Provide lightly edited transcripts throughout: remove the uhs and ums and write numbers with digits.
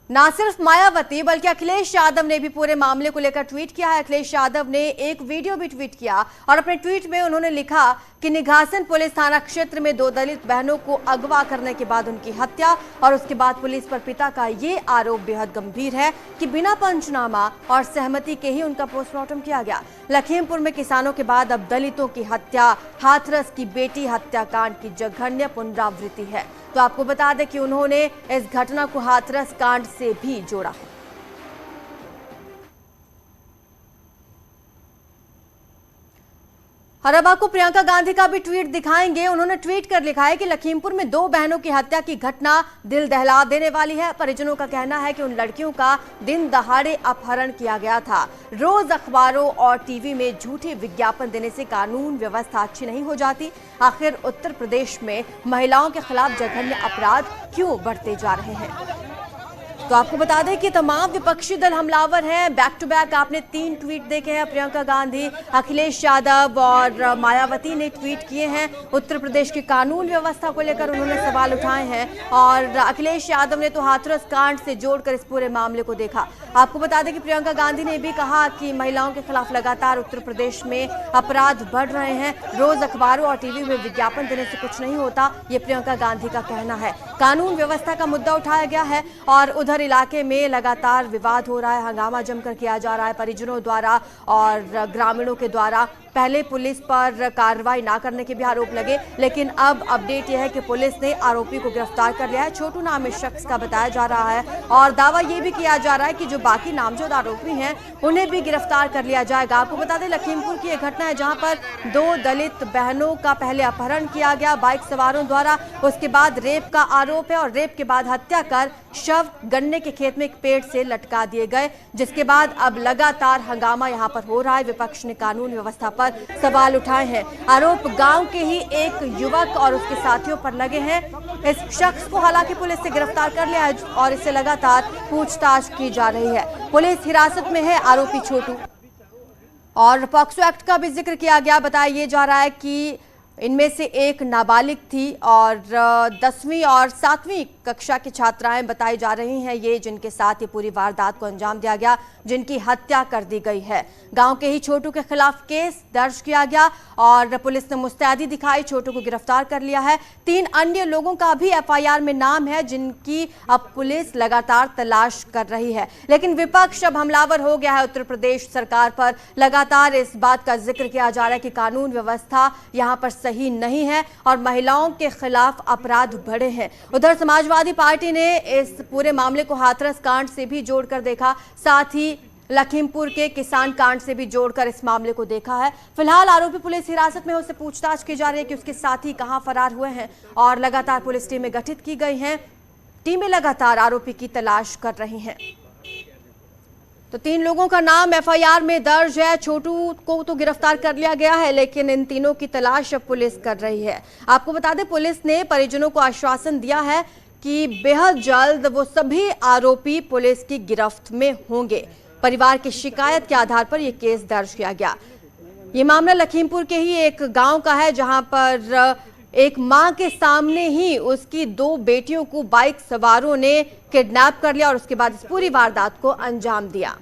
ना सिर्फ मायावती बल्कि अखिलेश यादव ने भी पूरे मामले को लेकर ट्वीट किया है। अखिलेश यादव ने एक वीडियो भी ट्वीट किया और अपने ट्वीट में उन्होंने लिखा कि निघासन पुलिस थाना क्षेत्र में 2 दलित बहनों को अगवा करने के बाद उनकी हत्या, और उसके बाद पुलिस पर पिता का ये आरोप बेहद गंभीर है कि बिना पंचनामा और सहमति के ही उनका पोस्टमार्टम किया गया। लखीमपुर में किसानों के बाद अब दलितों की हत्या, हाथरस की बेटी हत्याकांड की जघन्य पुनरावृत्ति है। तो आपको बता दें कि उन्होंने इस घटना को हाथरस कांड से भी जोड़ा है। और अब आपको प्रियंका गांधी का भी ट्वीट दिखाएंगे। उन्होंने ट्वीट कर लिखा है कि लखीमपुर में 2 बहनों की हत्या की घटना दिल दहला देने वाली है। परिजनों का कहना है कि उन लड़कियों का दिन दहाड़े अपहरण किया गया था। रोज अखबारों और टीवी में झूठे विज्ञापन देने से कानून व्यवस्था अच्छी नहीं हो जाती। आखिर उत्तर प्रदेश में महिलाओं के खिलाफ जघन्य अपराध क्यों बढ़ते जा रहे हैं? तो आपको बता दें कि तमाम विपक्षी दल हमलावर हैं। बैक टू बैक आपने 3 ट्वीट देखे हैं। प्रियंका गांधी, अखिलेश यादव और मायावती ने ट्वीट किए हैं। उत्तर प्रदेश की कानून व्यवस्था को लेकर उन्होंने सवाल उठाए हैं और अखिलेश यादव ने तो हाथरस कांड से जोड़कर इस पूरे मामले को देखा। आपको बता दें कि प्रियंका गांधी ने भी कहा कि महिलाओं के खिलाफ लगातार उत्तर प्रदेश में अपराध बढ़ रहे हैं। रोज अखबारों और टीवी में विज्ञापन देने से कुछ नहीं होता, ये प्रियंका गांधी का कहना है। कानून व्यवस्था का मुद्दा उठाया गया है और उधर इलाके में लगातार विवाद हो रहा है, हंगामा जमकर किया जा रहा है परिजनों द्वारा और ग्रामीणों के द्वारा। पहले पुलिस पर कार्रवाई ना करने के भी आरोप लगे, लेकिन अब अपडेट यह है कि पुलिस ने आरोपी को गिरफ्तार कर लिया है। छोटू नाम इस शख्स का बताया जा रहा है और दावा यह भी किया जा रहा है कि जो बाकी नामजद आरोपी हैं उन्हें भी गिरफ्तार कर लिया जाएगा। आपको बता दें लखीमपुर की एक घटना है जहां पर 2 दलित बहनों का पहले अपहरण किया गया बाइक सवारों द्वारा, उसके बाद रेप का आरोप है और रेप के बाद हत्या कर शव गन्ने के खेत में एक पेड़ से लटका दिए गए, जिसके बाद अब लगातार हंगामा यहां पर हो रहा है। विपक्ष ने कानून व्यवस्था पर सवाल उठाए हैं। आरोप गांव के ही एक युवक और उसके साथियों पर लगे हैं। इस शख्स को हालांकि पुलिस ने गिरफ्तार कर लिया है और इससे लगातार पूछताछ की जा रही है। पुलिस हिरासत में है आरोपी छोटू और पॉक्सो एक्ट का भी जिक्र किया गया। बताया ये जा रहा है कि इनमें से एक नाबालिग थी और 10वीं और 7वीं कक्षा की छात्राएं बताई जा रही हैं ये, जिनके साथ ये पूरी वारदात को अंजाम दिया गया, जिनकी हत्या कर दी गई है। गांव के ही छोटू के खिलाफ केस दर्ज किया गया और पुलिस ने मुस्तैदी दिखाई, छोटू को गिरफ्तार कर लिया है। 3 अन्य लोगों का भी एफआईआर में नाम है, जिनकी अब पुलिस लगातार तलाश कर रही है। लेकिन विपक्ष अब हमलावर हो गया है उत्तर प्रदेश सरकार पर। लगातार इस बात का जिक्र किया जा रहा है कि कानून व्यवस्था यहाँ पर सही नहीं है और महिलाओं के खिलाफ अपराध बढ़े हैं। उधर समाजवादी पार्टी ने इस पूरे मामले को हाथरस कांड से भी जोड़कर देखा, साथ ही लखीमपुर के किसान कांड से भी जोड़कर इस मामले को देखा है। फिलहाल आरोपी पुलिस हिरासत में, उससे पूछताछ की जा रही है कि उसके साथी कहां फरार हुए हैं और लगातार पुलिस टीमें गठित की गई हैं। टीमें लगातार आरोपी की तलाश कर रही हैं। तो 3 लोगों का नाम एफआईआर में दर्ज है। छोटू को तो गिरफ्तार कर लिया गया है, लेकिन इन तीनों की तलाश अब पुलिस कर रही है। आपको बता दें पुलिस ने परिजनों को आश्वासन दिया है कि बेहद जल्द वो सभी आरोपी पुलिस की गिरफ्त में होंगे। परिवार की शिकायत के आधार पर यह केस दर्ज किया गया। ये मामला लखीमपुर के ही एक गांव का है जहां पर एक मां के सामने ही उसकी 2 बेटियों को बाइक सवारों ने किडनैप कर लिया और उसके बाद इस पूरी वारदात को अंजाम दिया।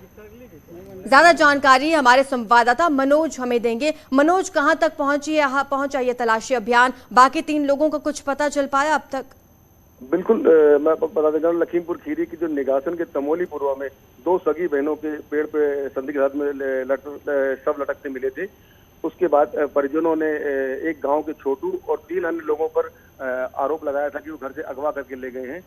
ज्यादा जानकारी हमारे संवाददाता मनोज हमें देंगे। मनोज, कहां तक पहुंचा ये तलाशी अभियान? बाकी 3 लोगों का कुछ पता चल पाया अब तक? बिल्कुल, मैं बता देता हूँ लखीमपुर खीरी की जो निघासन के तमोलीपुरवा में 2 सगी बहनों के पेड़ पे संधि के साथ में शव लटकते मिले थे। उसके बाद परिजनों ने एक गांव के छोटू और 3 अन्य लोगों पर आरोप लगाया था कि वो घर से अगवा करके ले गए हैं।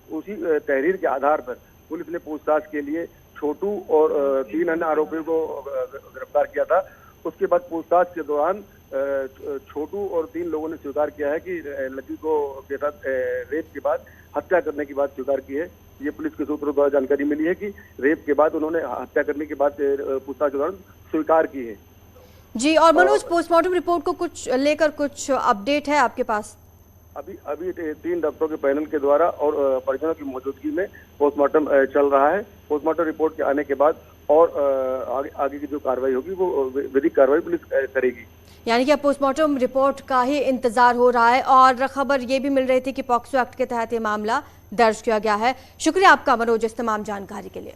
उसी तहरीर के आधार पर पुलिस ने पूछताछ के लिए छोटू और 3 अन्य आरोपियों को गिरफ्तार किया था। उसके बाद पूछताछ के दौरान छोटू और 3 लोगों ने स्वीकार किया है कि लड़की को के साथ रेप के बाद हत्या करने की बात स्वीकार की है। ये पुलिस के सूत्रों द्वारा जानकारी मिली है कि रेप के बाद उन्होंने हत्या करने की बात पूछताछ के दौरान स्वीकार की है। जी, और मनोज, पोस्टमार्टम रिपोर्ट को कुछ अपडेट है आपके पास? अभी 3 डॉक्टरों के पैनल के द्वारा और परिजनों की मौजूदगी में पोस्टमार्टम चल रहा है। पोस्टमार्टम रिपोर्ट के आने के बाद और आगे की जो कार्रवाई होगी वो विधिक कार्रवाई पुलिस करेगी। यानी कि अब पोस्टमार्टम रिपोर्ट का ही इंतजार हो रहा है। और खबर ये भी मिल रही थी कि पॉक्सो एक्ट के तहत ये मामला दर्ज किया गया है। शुक्रिया आपका मनोज इस तमाम जानकारी के लिए।